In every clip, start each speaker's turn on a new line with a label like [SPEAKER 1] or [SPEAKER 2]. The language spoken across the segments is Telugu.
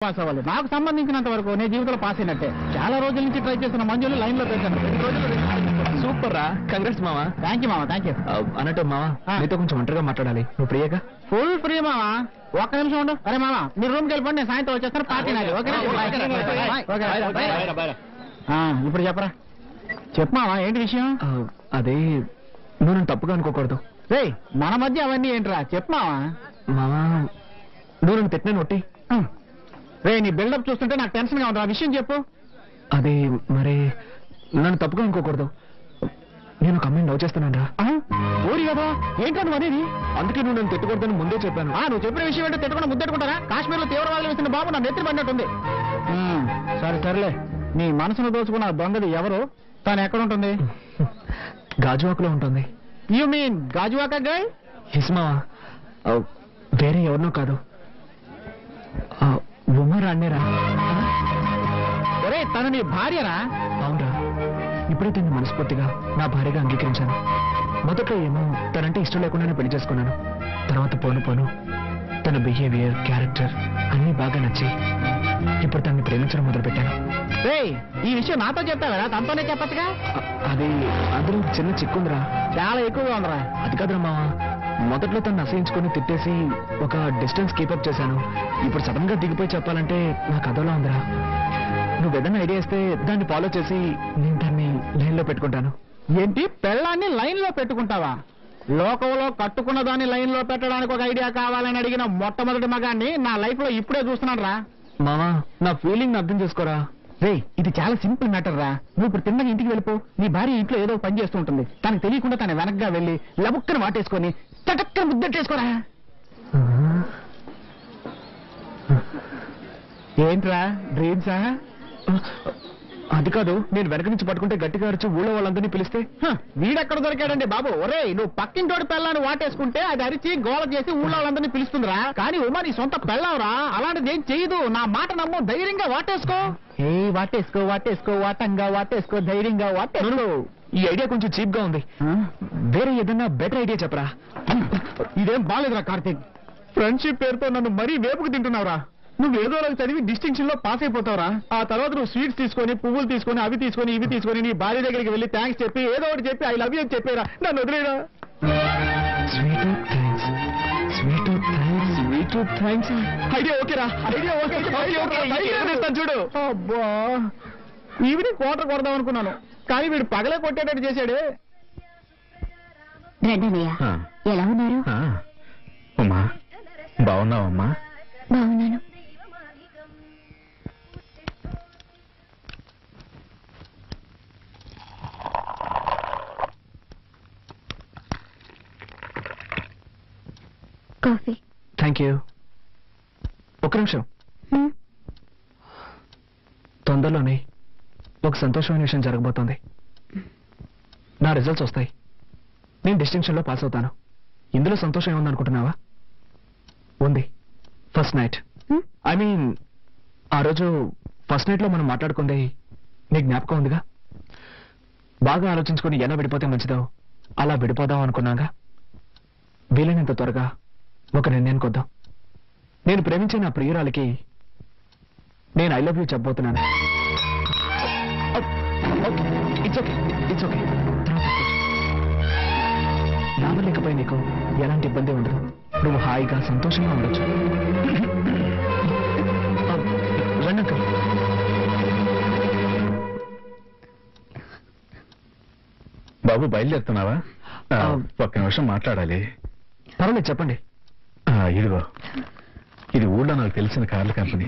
[SPEAKER 1] పాస్ అవ్వాలి. నాకు సంబంధించినంత వరకు నేను జీవితంలో పాస్ అయినట్టే. చాలా రోజుల నుంచి ట్రై చేస్తున్న మంజులు లైన్ లో పెట్టాను.
[SPEAKER 2] సూపర్ రా, కంగ్రాట్స్ మావా.
[SPEAKER 1] థ్యాంక్ యూ మామ, థ్యాంక్ యూ.
[SPEAKER 2] అన్నట్టు మావా, నీతో కొంచెం ఒంటరిగా మాట్లాడాలి. నువ్వు ఫ్రీగా?
[SPEAKER 1] ఫుల్ ఫ్రీ మామ. ఒక్క నిమిషం ఉండు. అరే మామ, మీరు రూమ్కి వెళ్ళిపోండి, నేను సాయంత్రం వచ్చేస్తాను. పార్టీ నాది. ఇప్పుడు చెప్పరా. చెప్పు మామ, ఏంటి విషయం?
[SPEAKER 2] అదే, నువ్వు నన్ను తప్పుగా అనుకోకూడదు.
[SPEAKER 1] రే, మన మధ్య అవన్నీ ఏంట్రా, చెప్పు మామ.
[SPEAKER 2] మావా, నువ్వు నన్ను తిట్టినాను ఒట్టి.
[SPEAKER 1] రే, నీ బిల్డప్ చూస్తుంటే నాకు టెన్షన్ గా ఉంది. ఆ విషయం చెప్పు.
[SPEAKER 2] అదే మరి, నన్ను తప్పుగా అనుకోకూడదు. నేను ఒక అమ్మాయిని లవ్ చేస్తున్నాను రా.
[SPEAKER 1] ఊరి కదా, ఏంటో నువ్వు అనేది?
[SPEAKER 2] అందుకే నువ్వు నన్ను తిట్టకూడదని ముందే చెప్పాను.
[SPEAKER 1] నువ్వు చెప్పిన విషయం ఏంటో తిట్టకుండా ముద్దెట్టుకుంటారా? కాశ్మీర్ లో తీవ్రవాదులు వేసిన బాబు నా నెత్తిన పడినట్టుంది. సరేలే, నీ మనసును దోచుకున్న దొంగది ఎవరు? తను ఎక్కడ ఉంటుంది?
[SPEAKER 2] గాజువాకలో ఉంటుంది.
[SPEAKER 1] You mean Gajuwaka girl?
[SPEAKER 2] హిస్మావా, వేరే ఎవరినో కాదు, ఉమర్ అన్నేరా.
[SPEAKER 1] ఒరే, తను నీ భార్యరా?
[SPEAKER 2] అవునరా, ఇప్పుడే తను మనస్ఫూర్తిగా నా భార్యగా అంగీకరించాను. మొదట్లో ఏమో తనంటే ఇష్టం లేకుండానే పెళ్లి చేసుకున్నాను. తర్వాత పోను పోను తన బిహేవియర్, క్యారెక్టర్ అన్నీ బాగా నచ్చి ఇప్పుడు తనని ప్రేమించడం మొదలుపెట్టాను.
[SPEAKER 1] ఈ విషయం నాతో చెప్తావా? తనతోనే చెప్పచ్చుగా.
[SPEAKER 2] అది అందులో చిన్న చిక్కుందిరా.
[SPEAKER 1] చాలా ఎక్కువగా ఉందిరా.
[SPEAKER 2] అది కాదురా మావా, మొదట్లో తను అసహించుకొని తిట్టేసి ఒక డిస్టెన్స్ కీపప్ చేశాను. ఇప్పుడు సడన్ గా దిగిపోయి చెప్పాలంటే నాకు అదోలా ఉందిరా. నువ్వు ఏదైనా ఐడియా ఇస్తే దాన్ని ఫాలో చేసి నేను దాన్ని లైన్ లో పెట్టుకుంటాను.
[SPEAKER 1] ఏంటి, పెళ్ళాన్ని లైన్ లో పెట్టుకుంటావా? లోకంలో కట్టుకున్న దాన్ని లైన్ లో పెట్టడానికి ఒక ఐడియా కావాలని అడిగిన మొట్టమొదటి మగాన్ని నా లైఫ్ లో ఇప్పుడే చూస్తున్నాను రా.
[SPEAKER 2] మావా, నా ఫీలింగ్ అర్థం చేసుకోరా.
[SPEAKER 1] రే, ఇది చాలా సింపుల్ మ్యాటర్ రా. నువ్వు ఇప్పుడు తిన్నగా ఇంటికి వెళ్ళిపో. నీ భార్య ఇంట్లో ఏదో పని చేస్తూ ఉంటుంది. తనకు తెలియకుండా తన వెనక్గా వెళ్ళి లబుక్కని వాటేసుకొని చటక్కని ముద్దెట్టేసుకోరా. ఏంట్రా, డ్రీమ్సా?
[SPEAKER 2] అది కాదు, నేను వెనక నుంచి పట్టుకుంటే గట్టిగా అరిచి ఊళ్ళో వాళ్ళందరినీ పిలిస్తే.
[SPEAKER 1] వీడెక్కడ దొరికాడండి బాబు? ఒరే, నువ్వు పక్కింటోడి పెళ్ళాన్ని వాటేసుకుంటే అది అరిచి గోల చేసి ఊళ్ళో వాళ్ళందరినీ పిలుస్తుందిరా. కానీ ఉమా నీ సొంత పెళ్ళావురా, అలాంటిది ఏం చేయదు. నా మాట నమ్ము, ధైర్యంగా వాటేసుకో. వాటేసుకో వాటేసుకో, వాటంగా వాటేసుకో, ధైర్యంగా వాటేసుకో.
[SPEAKER 2] ఈ ఐడియా కొంచెం చీప్ గా ఉంది. వేరే ఏదన్నా బెటర్ ఐడియా చెప్పరా.
[SPEAKER 1] ఇదేం బాలేదురా కార్తీక్. ఫ్రెండ్షిప్ పేరుతో నన్ను మరీ వేపుకు తింటున్నావురా. నువ్వు ఏదో రోజు చదివి డిస్టింక్షన్ లో పాస్ అయిపోతావురా. ఆ తర్వాత నువ్వు స్వీట్స్ తీసుకొని, పువ్వులు తీసుకొని, అవి తీసుకొని, ఇవి తీసుకొని నీ భార్య దగ్గరికి వెళ్ళి థ్యాంక్స్ చెప్పి ఏదో ఒకటి చెప్పి ఐ లవ్ యూ అని చెప్పారా. నన్ను వదిలేరా. ఐడియా ఓకేరా, ఐడియా ఓకే. చూడు, అబ్బా, ఈవినింగ్ క్వార్టర్ కొడదాం అనుకున్నాను, కానీ వీడు పగలే కొట్టేటట్టు చేశాడే.
[SPEAKER 3] ఎలా ఉన్నారు?
[SPEAKER 2] అమ్మా, బాగున్నావమ్మా?
[SPEAKER 3] బాగున్నాను. కాఫీ.
[SPEAKER 2] Thank you. ఒక్క నిమిషం. తొందరలోనే ఒక సంతోషమైన విషయం జరగబోతోంది. నా రిజల్ట్స్ వస్తాయి. నేను డిస్టింక్షన్ లో పాస్ అవుతాను. ఇందులో సంతోషం ఏముందనుకుంటున్నావా? ఉంది. ఫస్ట్ నైట్, ఐ మీన్ ఆ రోజు ఫస్ట్ నైట్ లో మనం మాట్లాడుకుంది నీ జ్ఞాపకం ఉందిగా? బాగా ఆలోచించుకొని ఎలా విడిపోతే మంచిదో అలా విడిపోదాం అనుకున్నాగా. వీలైనంత త్వరగా ఒక నిర్ణయానికి వద్దాం. నేను ప్రేమించే నా ప్రియురాలికి నేను ఐ లవ్ యూ చెప్పబోతున్నాను. It's okay, it's okay. నా వల్ల ఇకపై నీకు ఎలాంటి ఇబ్బంది ఉండదు. నువ్వు హాయిగా సంతోషంగా ఉండొచ్చు. రండి.
[SPEAKER 4] బాబు, బయలుదేరుతున్నావా? ఒక్క నిమిషం మాట్లాడాలి.
[SPEAKER 2] పర్వాలేదు, చెప్పండి.
[SPEAKER 4] ఇదిగో, ఇది ఊళ్ళో నాకు తెలిసిన కార్ల కంపెనీ.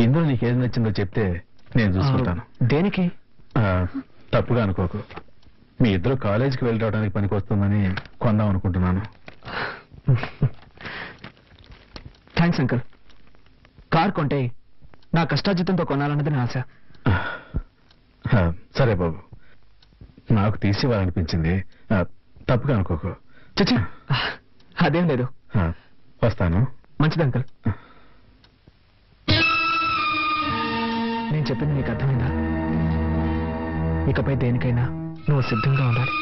[SPEAKER 4] ఇందులో నీకు ఏది నచ్చిందో చెప్తే నేను చూసుకుంటాను.
[SPEAKER 2] దేనికి?
[SPEAKER 4] తప్పుగా అనుకోకు. మీ ఇద్దరు కాలేజీకి వెళ్ళి రావడానికి పనికి వస్తుందని కొందాం అనుకుంటున్నాను.
[SPEAKER 2] Thanks uncle. కార్ కొంటే నా కష్టార్జితంతో కొనాలన్నది నా ఆశ.
[SPEAKER 4] సరే బాబు, నాకు తీసివ్వాలనిపించింది. తప్పుగా అనుకోకు.
[SPEAKER 2] చచ్చా, అదేం లేదు.
[SPEAKER 4] వస్తాను.
[SPEAKER 2] మంచిది అంకుల్. నేను చెప్పింది నీకు అర్థమైందా? ఇకపై దేనికైనా నువ్వు సిద్ధంగా ఉండాలి.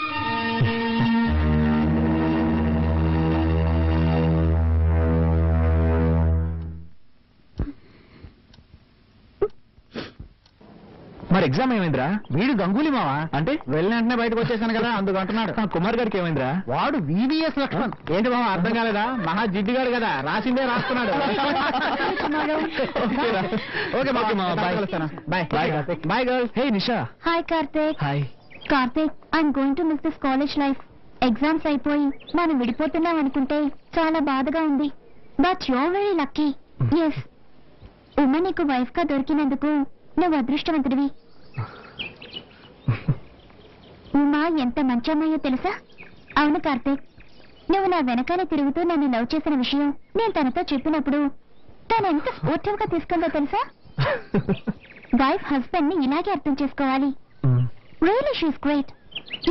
[SPEAKER 2] మరి ఎగ్జామ్ ఏమైందిరా?
[SPEAKER 1] వీడు గంగూలీ మావా
[SPEAKER 2] అంటే
[SPEAKER 1] వెళ్ళిన వెంటనే బయటకు వచ్చేసాను కదా అందుకు అంటున్నాడు.
[SPEAKER 2] కుమార్ గారికి ఏమైందిరా?
[SPEAKER 1] వాడు VVS లక్ష్మణ్. ఏంటి మావా అర్థం కాలేదా? మహా జిడ్డుగాడు కదా, రాసిందే రాస్తున్నాడు. ఓకే మావా, bye. Bye bye girls.
[SPEAKER 2] Hey Nisha.
[SPEAKER 3] Hi Karthik.
[SPEAKER 2] Hi.
[SPEAKER 3] Karthik, I'm going to miss this college life. Exams అయిపోయి మనం విడిపోతున్నాం అనుకుంటే చాలా బాధగా ఉంది. But you're very lucky. Yes, Umma నీకు వైఫ్ గా దొరికినందుకు నువ్వు అదృష్టవంతుడివి. ఉమా ఎంత మంచి అమ్మాయో తెలుసా? అవును కార్తీక్, నువ్వు నా వెనకాలే తిరుగుతూ నన్ను లవ్ చేసిన విషయం నేను తనతో చెప్పినప్పుడు తను ఎంత స్పోర్టివ్ గా తీసుకుందో తెలుసా? వైఫ్ హస్బెండ్ ని ఇలాగే అర్థం చేసుకోవాలి. Really she's great.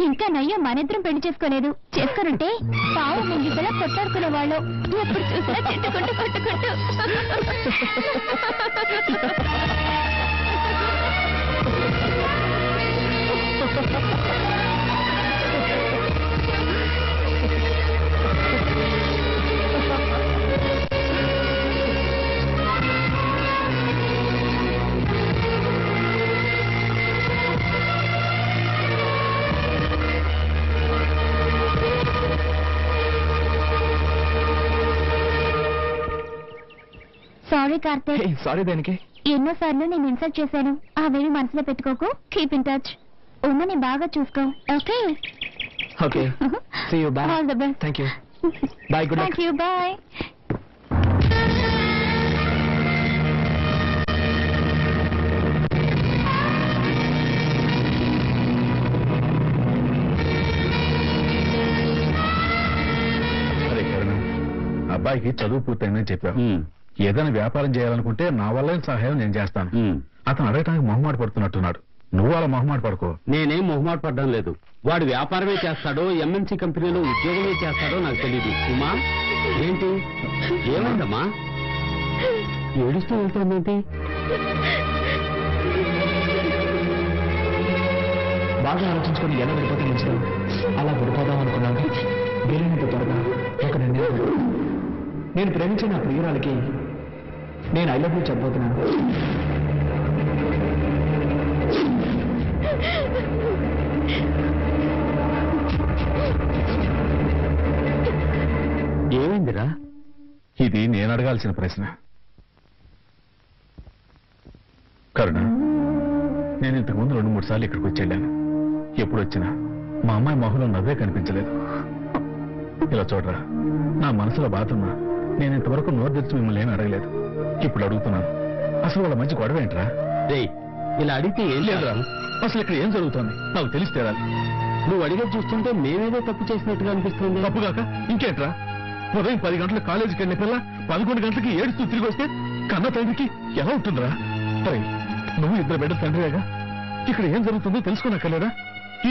[SPEAKER 3] ఇంకా నయ్యో మనిద్దరం పెళ్లి చేసుకోలేదు. చేసుకునుంటే పావు ముంగిసలా కొట్టాడుకునే వాళ్ళు. ఎప్పుడు చూసినా తిట్టుకుంటూ కొట్టుకుంటూ. సారీ కార్తీక్.
[SPEAKER 2] సారీ దేనికి?
[SPEAKER 3] ఎన్నోసార్లు నేను ఇన్సల్ట్ చేశాను. అవేమి మనసులో పెట్టుకోకు. Keep in touch. ఉమ్మని బాగా చూసుకో. Okay
[SPEAKER 2] okay. See you. Bye.
[SPEAKER 3] All the best.
[SPEAKER 2] Thank you. Bye. Good luck.
[SPEAKER 3] Thank you. Bye.
[SPEAKER 4] అరే కరుణ, అబ్బాయికి చదువు పూర్తయిందని చెప్పావు. ఏదైనా వ్యాపారం చేయాలనుకుంటే నా వల్ల సహాయం నేను చేస్తాను. అతను అడగటానికి మొహమాట పడుతున్నట్టున్నాడు. నువ్వు అలా మొహమాట పడుకో.
[SPEAKER 5] నేనేం మొహమాట పడ్డం లేదు. వాడు వ్యాపారమే చేస్తాడో MNC కంపెనీలో ఉద్యోగమే చేస్తాడో నాకు తెలియదు. ఉమా, ఏంటి ఏమైందమ్మా? ఏడుస్తూ వెళ్తుందేంటి?
[SPEAKER 2] బాగా ఆలోచించుకొని ఎలా విడిపోతే మంచిది. అలా విడిపోదాం అనుకున్నాను. వీలైనంత త్వరగా ఒక నిర్ణయం. నేను ప్రేమించిన నా ప్రియురాలకి నేను ఐ లవ్ యూ చెప్పబోతున్నాను.
[SPEAKER 5] ఏమైందిరా?
[SPEAKER 4] ఇది నేను అడగాల్సిన ప్రశ్న. కరుణ, నేను ఇంతకుముందు 2-3 సార్లు ఇక్కడికి వచ్చి వెళ్ళాను. ఎప్పుడు వచ్చినా మా అమ్మాయి మొహంలో నవ్వే కనిపించలేదు. ఇలా చూడరా, నా మనసులో బాధున్నా నేను ఇంతవరకు నోరు తెరిచి మిమ్మల్ని ఏమీ అడగలేదు. ఇప్పుడు అడుగుతున్నాను, అసలు వాళ్ళ మంచి గొడవ ఏంట్రా?
[SPEAKER 5] రేయ్, ఇలా అడిగితే ఏం
[SPEAKER 4] లేదురా, అసలు ఇక్కడ ఏం జరుగుతోంది నాకు తెలిసి తీరాలి.
[SPEAKER 5] నువ్వు అడిగే చూస్తుంటే మేమేదో తప్పు చేసినట్టుగా అనిపిస్తుంది.
[SPEAKER 4] తప్పుగాక ఇంకేంట్రా? ఉదయం 10 గంటలకు కాలేజీకి వెళ్ళిన పిల్ల 11 గంటలకి ఏడుస్తూ తిరిగి వస్తే కన్న తండ్రికి ఎలా ఉంటుందిరా? సరే, నువ్వు 2 బిడ్డల తండ్రిగా ఇక్కడ ఏం జరుగుతుందో తెలుసుకోనక్కర్లేదా?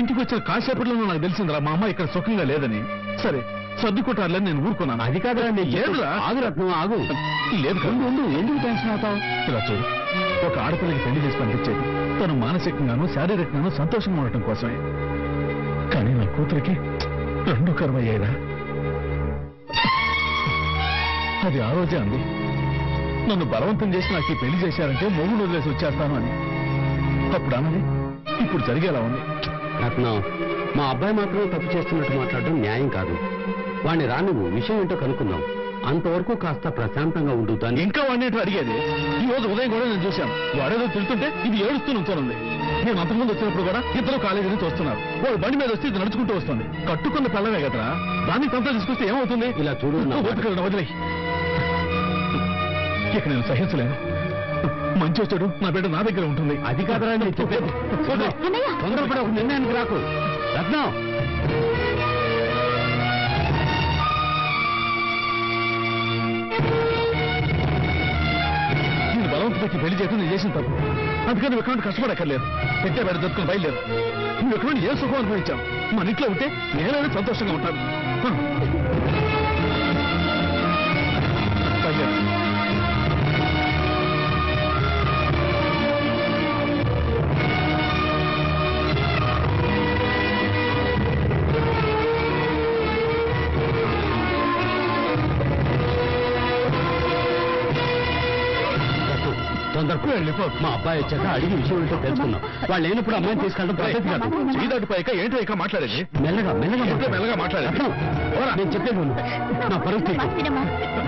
[SPEAKER 4] ఇంటికి వచ్చిన కాసేపట్లో నాకు తెలిసిందిరా మా అమ్మ ఇక్కడ సుఖంగా లేదని. సరే, సర్దుకుంటారులేని నేను ఊరుకున్నాను.
[SPEAKER 5] అది కాదురా,
[SPEAKER 4] లేదురా.
[SPEAKER 5] ఆగు రత్నం, ఆగు.
[SPEAKER 4] లేదు కాదు.
[SPEAKER 5] ఎందుకు టెన్షన్ అవుతావు?
[SPEAKER 4] ఇలా చూడు, ఒక ఆడపిల్లకి పెళ్లి చేసి పంపించేది తను మానసికంగానూ శారీరకంగానూ సంతోషంగా ఉండటం కోసమే. కానీ నా కూతురికి 2 కరువయ్యాయిరా. అది ఆ రోజే అంది, నన్ను బలవంతం చేసి నాకు ఈ పెళ్లి చేశారంటే మొగుడు వదిలేసి వచ్చేస్తాను అని. అప్పుడు అన్నది ఇప్పుడు జరిగేలా ఉంది.
[SPEAKER 5] రత్నం, మా అబ్బాయి మాత్రం తప్పు చేస్తున్నట్టు మాట్లాడడం న్యాయం కాదు. వాడిని నువ్వు విషయం ఏంటో కనుక్కుందాం. అంతవరకు కాస్త ప్రశాంతంగా ఉండు. దాన్ని
[SPEAKER 4] ఇంకా వాడినేటో అడిగేది. ఈ రోజు ఉదయం కూడా నేను చూశాను, వాడేదో తింటుంటే ఇది ఏడుస్తూ నుంచోనుంది. నేను అంతకుముందు వచ్చినప్పుడు కూడా ఇద్దరు కాలేజీ నుంచి వస్తున్నారు. వాడు బండి మీద వస్తే ఇది నడుచుకుంటూ వస్తుంది. కట్టుకున్న పిల్లవే కదరా, దాన్ని కంతా తీసుకొస్తే ఏమవుతుంది?
[SPEAKER 5] ఇలా చూడు,
[SPEAKER 4] వదిలే. ఇక నేను సహించలేను. మంచి వచ్చాడు నా బిడ్డ నా దగ్గర ఉంటుంది.
[SPEAKER 5] అది కాదురా నేను చెప్పేది. తొందరపడి ఒక నిర్ణయానికి రాకు. రత్నం,
[SPEAKER 4] నేను బలవంతం పెట్టి పెళ్లి చేయడం నేను చేసిన తప్పు. అందుకని నువ్వు ఎక్కడ కష్టపడక్కర్లేదు. పెట్టే బయట దొరుకుని బయలుదేరు. నువ్వు ఎక్కడ ఏ సుఖం అనుభవించావు. మన ఇంట్లో ఉంటే నేనైనా సంతోషంగా ఉంటాను. బయలుదేరు.
[SPEAKER 5] తొందరపడి మా అబ్బాయి వచ్చాక అడిగి విషయం ఏంటో తెలుసుకున్నాం. వాళ్ళు లేనప్పుడు అమ్మాయిని తీసుకెళ్ళడం పద్ధతి కాదు.
[SPEAKER 4] చీదాటిపోయాక ఏంటో ఇక మాట్లాడేది
[SPEAKER 5] మెల్లగా
[SPEAKER 4] మెల్లగా మాట్లాడేది.
[SPEAKER 5] నేను చెప్పేది నా పరిస్థితి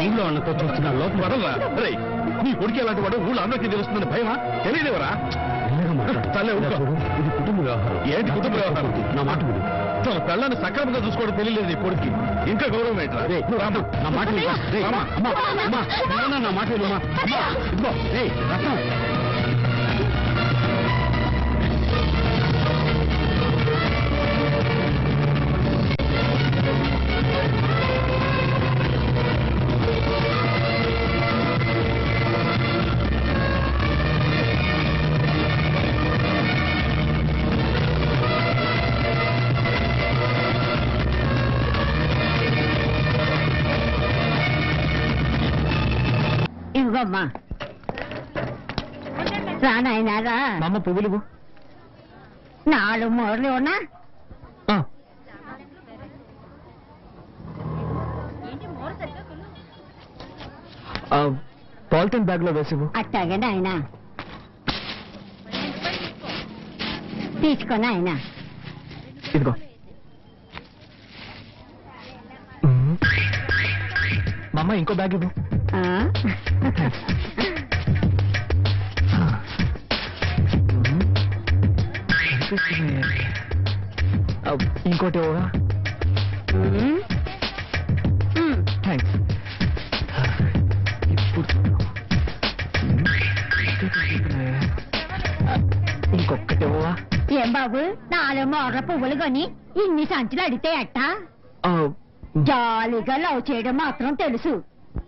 [SPEAKER 5] ఊళ్ళో అన్నతో చూస్తున్నా లోపల
[SPEAKER 4] వదలరా రేయ్, నీ కొడుకు ఎలాంటి వాడు ఊళ్ళో అందరికీ తెలుస్తుందని భయమా? తెలియదేవరా? తల్లే ఊరుకో.
[SPEAKER 5] ఇది కుటుంబ వ్యవహారం.
[SPEAKER 4] ఏంటి కుటుంబ వ్యవహారం?
[SPEAKER 5] నా మాట విను.
[SPEAKER 4] తన పిల్లని సక్రమంగా చూసుకోవడం తెలియలేదు నీ కొడుక్కి. ఇంకా గౌరవం ఏంట్రా?
[SPEAKER 5] రేయ్, నా మాట విను. రేయ్,
[SPEAKER 4] రామా.
[SPEAKER 5] నా మాట విను. ఇదిగో రేయ్ రత్నం,
[SPEAKER 6] ఇవ్వమ్మా రానాయనారా.
[SPEAKER 2] మా అమ్మ పువ్వులు ఇవ్వు.
[SPEAKER 6] 4 మూరలు ఉన్నా
[SPEAKER 2] ఆ, ఆ, పాలిథిన్ బ్యాగ్ లో వేసివ్వు.
[SPEAKER 6] అట్టాగే నాయన తీసుకొని ఆయన.
[SPEAKER 2] ఇదిగో. మా అమ్మ ఇంకో బ్యాగ్ ఇవ్వు. ఇంకోటి ఇవ్వవా? థ్యాంక్స్. ఇంకొకటి ఇవ్వవా?
[SPEAKER 6] ఏం బాబు 4 మూరల పువ్వులు కొని ఇన్ని సంచులు అడితే ఎట్టా? జాలీగా లవ్ చేయడం మాత్రం తెలుసు.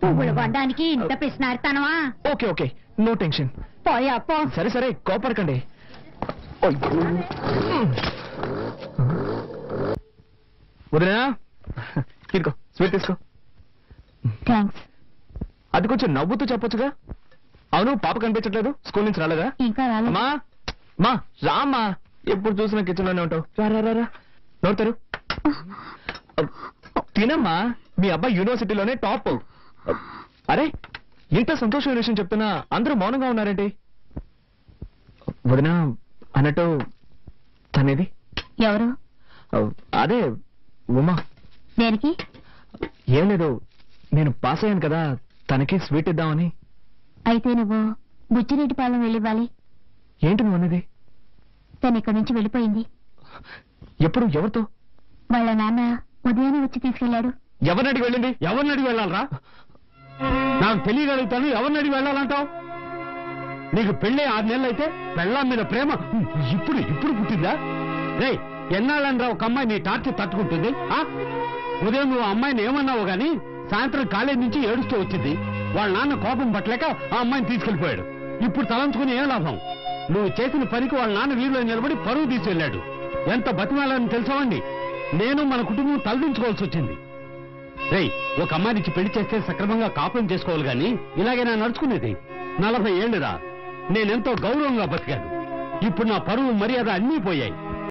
[SPEAKER 6] పువ్వులు కొనడానికి ఇంత పిసినారుతానవా?
[SPEAKER 2] Okay okay, no tension.
[SPEAKER 6] పోయా పో.
[SPEAKER 2] సరే సరే, కోపడకండి. వదినా, తీసుకో, స్వీట్ తీసుకో.
[SPEAKER 3] థ్యాంక్స్.
[SPEAKER 2] అది కొంచెం నవ్వుతూ చెప్పొచ్చుగా. అవును, పాప కనిపించట్లేదు, స్కూల్ నుంచి రాలేదా?
[SPEAKER 3] ఇంకా రాలేదు.
[SPEAKER 2] అమ్మా మా రామ్మా, ఎప్పుడు చూసినా కిచెన్ లోనే ఉంటావు. రా రా రా రా, నోడతారు. తినమ్మా, మీ అబ్బాయి యూనివర్సిటీలోనే టాప్. అరే, ఇంత సంతోషమైన విషయం చెప్తున్నా అందరూ మౌనంగా ఉన్నారేంటి? వదినా, అన్నట్టు తనేది?
[SPEAKER 3] ఎవరు?
[SPEAKER 2] అదే ఉమా.
[SPEAKER 3] దేనికి?
[SPEAKER 2] ఏం లేదు, నేను పాస్ అయ్యాను కదా, తనకి స్వీట్ ఇద్దామని.
[SPEAKER 3] అయితే నువ్వు బుచ్చిరెడ్డిపాలెం వెళ్ళివ్వాలి.
[SPEAKER 2] ఏంటి నువ్వు అనేది?
[SPEAKER 3] తను ఇక్కడి నుంచి వెళ్ళిపోయింది.
[SPEAKER 2] ఎప్పుడు? ఎవరితో?
[SPEAKER 3] వాళ్ళ నాన్న ఉదయాన్నే వచ్చి తీసుకెళ్లాడు.
[SPEAKER 2] ఎవరిని అడిగి వెళ్ళింది?
[SPEAKER 5] ఎవరిని అడిగి వెళ్ళాలరా? నాకు తెలియగలుగుతాను, ఎవరిని అడిగి వెళ్ళాలంటావు? నీకు పెళ్ళి 6 నెలలు అయితే పెళ్ళాం మీద ప్రేమ ఇప్పుడు ఇప్పుడు పుట్టిందా? రే, ఎన్నాళ్ళంరా ఒక అమ్మాయి నీ టార్చర్ తట్టుకుంటుంది? ఉదయం నువ్వు అమ్మాయిని ఏమన్నావు గాని సాయంత్రం కాలేజీ నుంచి ఏడుస్తూ వచ్చింది. వాళ్ళ నాన్న కోపం పట్టలేక ఆ అమ్మాయిని తీసుకెళ్లిపోయాడు. ఇప్పుడు తలంచుకుని ఏం లాభం? నువ్వు చేసిన పనికి వాళ్ళ నాన్న వీధిలో నిలబడి పరువు తీసుకెళ్లాడు. ఎంత బతిమాలని తెలుసావండి? నేను మన కుటుంబం తలదించుకోవాల్సి వచ్చింది. రేయ్, ఒక అమ్మాయినికి పెళ్లి చేస్తే సక్రమంగా కాపురం చేసుకోవాలి గాని ఇలాగే నా నడుచుకునేది. 40 ఏళ్లురా, నేనెంతో గౌరవంగా బతికాను. ఇప్పుడు నా పరువు మర్యాద అన్నీ పోయాయి.